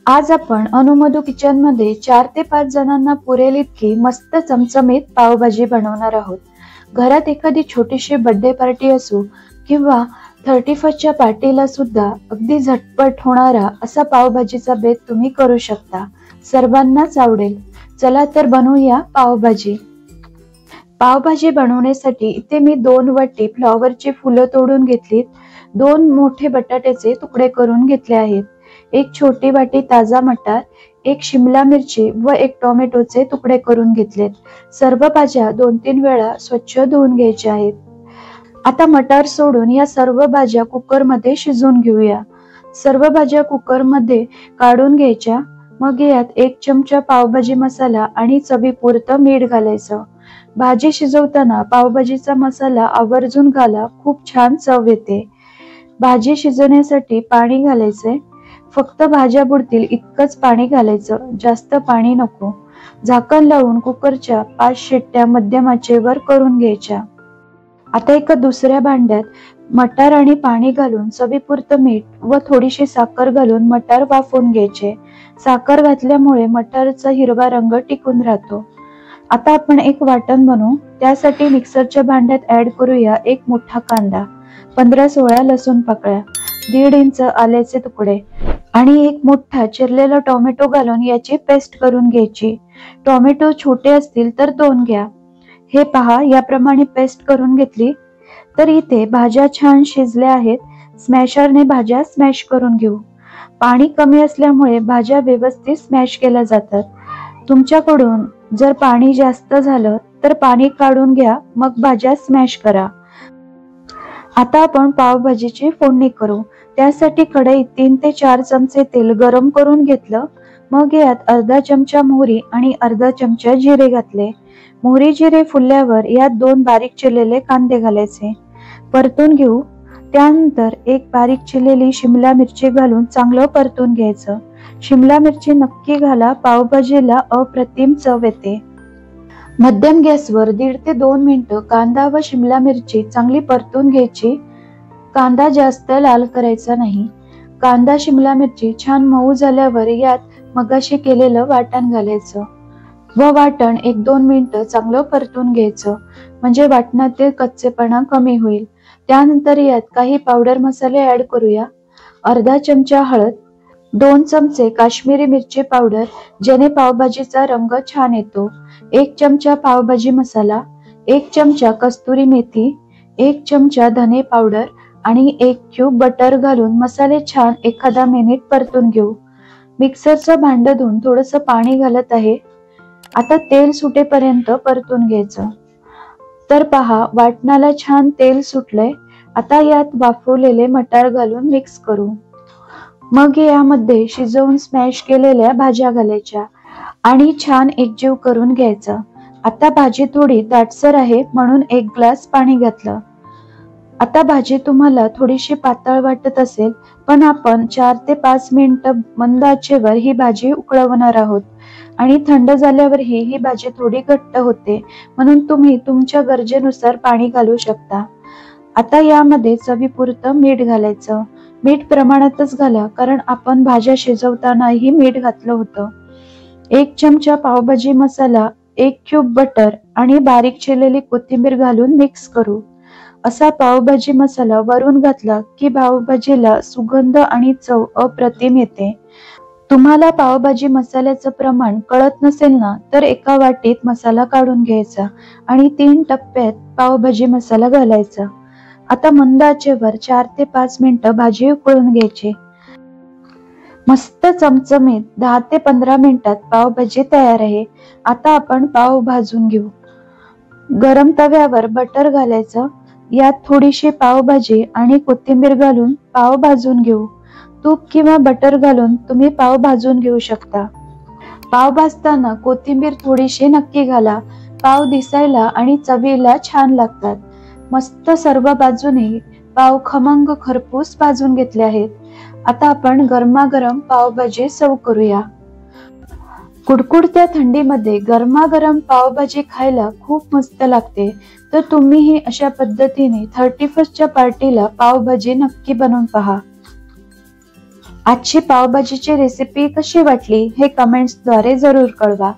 आज आपण अनुमधू किचन मध्ये 4 ते 5 जणांना पुरेल इतकी मस्त चमचमीत पावभाजी बनवणार आहोत। घरात एखादी छोटीशी बर्थडे पार्टी असो किंवा 31st च्या पार्टीला सुद्धा अगदी झटपट होणारा असा पावभाजीचा बेत तुम्ही करू शकता। सर्वांनाच आवडेल। चला तर बनवूया पावभाजी। पावभाजी बनवण्यासाठी इथे मी 2 वाटी फ्लॉवरची फुलं तोडून घेतलीत, 2 मोठे बटाट्याचे तुकडे करून घेतले आहेत, 1 छोटी वाटी ताजा मटार, 1 शिमला मिरची व 1 टोमॅटोचे तुकडे करून घेतलेत। सर्व भाज्या 2-3 वेळा स्वच्छ धुवून घ्यायच्या आहेत। आता मटार सोडून या सर्व भाज्या कुकर मध्ये शिजवून घेऊया। सर्व भाज्या कुकर मध्ये काढून घ्यायच्या। मग यात 1 चमचा पावभाजी मसाला आणि चवीपुरतं मीठ घालायचं। भाजी शिजवताना पावभाजीचा मसाला आवर्जून घाला, खूप छान चव येते। भाजी शिजवण्यासाठी पाणी घालायचे। फक्त भाज्या बुडतील इतकंच पाणी घालायचं, जास्त पाणी नको। झाकण लावून कुकरच्या 5 शिट्ट्या मध्यम आचेवर करून घ्यायच्या। आता एका दुसऱ्या भांड्यात मटार आणि पाणी घालून चवीपुरतं मीठ व थोडीशी साखर घालून मटार वाफवून घ्यायचे। साखर घातल्यामुळे मटारचा हिरवा रंग टिकून राहतो। आता आपण एक वाटण बनवू। त्यासाठी मिक्सरच्या भांड्यात ऍड करूया 1 मोठा कांदा, 15-16 लसूण पाकळ्या, 1.5 इंच आल्याचे तुकडे आणि 1 मोठा चिरलेला टोमॅटो घालून याची पेस्ट करून घ्यायची। टोमॅटो छोटे असतील तर 2 घ्या। हे पहा, याप्रमाणे पेस्ट करून घेतली। तर इथे भाज्या छान शिजल्या आहेत। स्मॅशरने भाज्या स्मॅश करून घेऊ। पाणी कमी असल्यामुळे भाज्या व्यवस्थित स्मॅश केल्या जातात। तुमच्याकडून जर पाणी जास्त झालं तर पाणी काढून घ्या, मग भाज्या स्मॅश करा। आता आपण पावभाजीची फोडणी करू। त्यासाठी कढईत 3 ते 4 चमचे तेल गरम करून घेतलं। मग यात अर्धा चमचा मोहरी आणि अर्धा चमचा जिरे घातले। मोहरी जिरे फुलल्यावर यात 2 बारीक चिरलेले कांदे घालायचे, परतून घेऊ। त्यानंतर 1 बारीक चिरलेली शिमला मिरची घालून चांगलं परतून घ्यायचं। शिमला मिरची नक्की घाला, पावभाजीला अप्रतिम चव येते। मध्यम गॅसवर 1.5 ते 2 मिनिटं कांदा व शिमला मिरची चांगली परतून घ्यायची। कांदा जास्त लाल करायचा नाही। कांदा शिमला मिरची छान मऊ झाल्यावर यात मगाशी केलेलं वाटण घालायचं व वाटण 1-2 मिनिटं चांगलं परतून घ्यायचं, म्हणजे वाटणातील कच्चेपणा कमी होईल। त्यानंतर यात काही पावडर मसाले ऍड करूया। अर्धा चमचा हळद, 2 चमचे काश्मीरी मिरची पावडर, ज्याने पावभाजीचा रंग छान येतो, 1 चमचा पावभाजी मसाला, 1 चमचा कस्तुरी मेथी, 1 चमचा धने पावडर आणि 1 क्यूब बटर घालून मसाले छान एखादा मिनिट परतून घेऊ। मिक्सरचं भांड धुवून थोडंसं पाणी घालत आहे। आता तेल सुटेपर्यंत परतून घ्यायचं। तर पहा, वाटणाला छान तेल सुटलंय। आता यात वाफवलेले मटार घालून मिक्स करू। मग यामध्ये शिजवून स्मॅश केलेल्या भाज्या घालायच्या आणि छान एकजीव करून घ्यायचं। आता भाजी थोडी दाटसर आहे म्हणून 1 ग्लास पाणी घातलं। आता भाजी तुम्हाला थोडीशी पातळ वाटत असेल, पण आपण 4 ते 5 मिनिटं मंद आचेवर ही भाजी उकळवणार आहोत आणि थंड झाल्यावरही ही भाजी थोडी घट्ट होते, म्हणून तुम्ही तुमच्या गरजेनुसार पाणी घालू शकता। आता यामध्ये चवीपुरतं मीठ घालायचं। मीठ प्रमाणातच घाला, कारण आपण भाज्या शिजवतानाही मीठ घातलं होतं। 1 चमचा पावभाजी मसाला, 1 क्यूब बटर आणि बारीक चिरलेली कोथिंबीर घालून मिक्स करू। असा पावभाजी मसाला वरून घातला की पावभाजीला सुगंध आणि चव अप्रतिम येते। तुम्हाला पावभाजी मसाल्याचं प्रमाण कळत नसेल ना, तर एका वाटीत मसाला काढून घ्यायचा आणि 3 टप्प्यात पावभाजी मसाला घालायचा। आता मंद आचेवर 4 ते 5 मिनिटं भाजी उकळून घ्यायची। मस्त चमचमीत 10 ते 15 मिनिटात पावभाजी तयार आहे। आता आपण पाव भाजून घेऊ। गरम तव्यावर बटर घालायचं, यात थोडीशी पावभाजी आणि कोथिंबीर घालून पाव भाजून घेऊ। तूप किंवा बटर घालून तुम्ही पाव भाजून घेऊ शकता। पाव भाजताना कोथिंबीर थोडीशी नक्की घाला, पाव दिसायला आणि चवीला छान लागतात। मस्त सर्व बाजूने पाव खमंग खरपूस भाजून घेतले आहेत। आता आपण गरमागरम पावभाजी सर्व करूया। कुडकुडत्या थंडीमध्ये गरमागरम पावभाजी खायला खूप मस्त लागते। तर तुम्हीही अशा पद्धतीने 31st च्या पार्टीला पावभाजी नक्की बनवून पहा। आजची पावभाजीची रेसिपी कशी वाटली हे कमेंट्सद्वारे जरूर कळवा.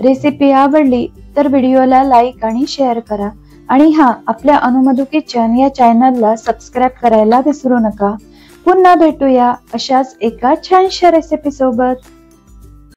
रेसिपी आवडली तर व्हिडिओला लाईक आणि शेअर करा. आणि आपल्या अनुमधू किचन या चॅनलला सबस्क्राईब करायला विसरू नका. पुन्हा भेटूया अशाच एका छानशा रेसिपी सोबत.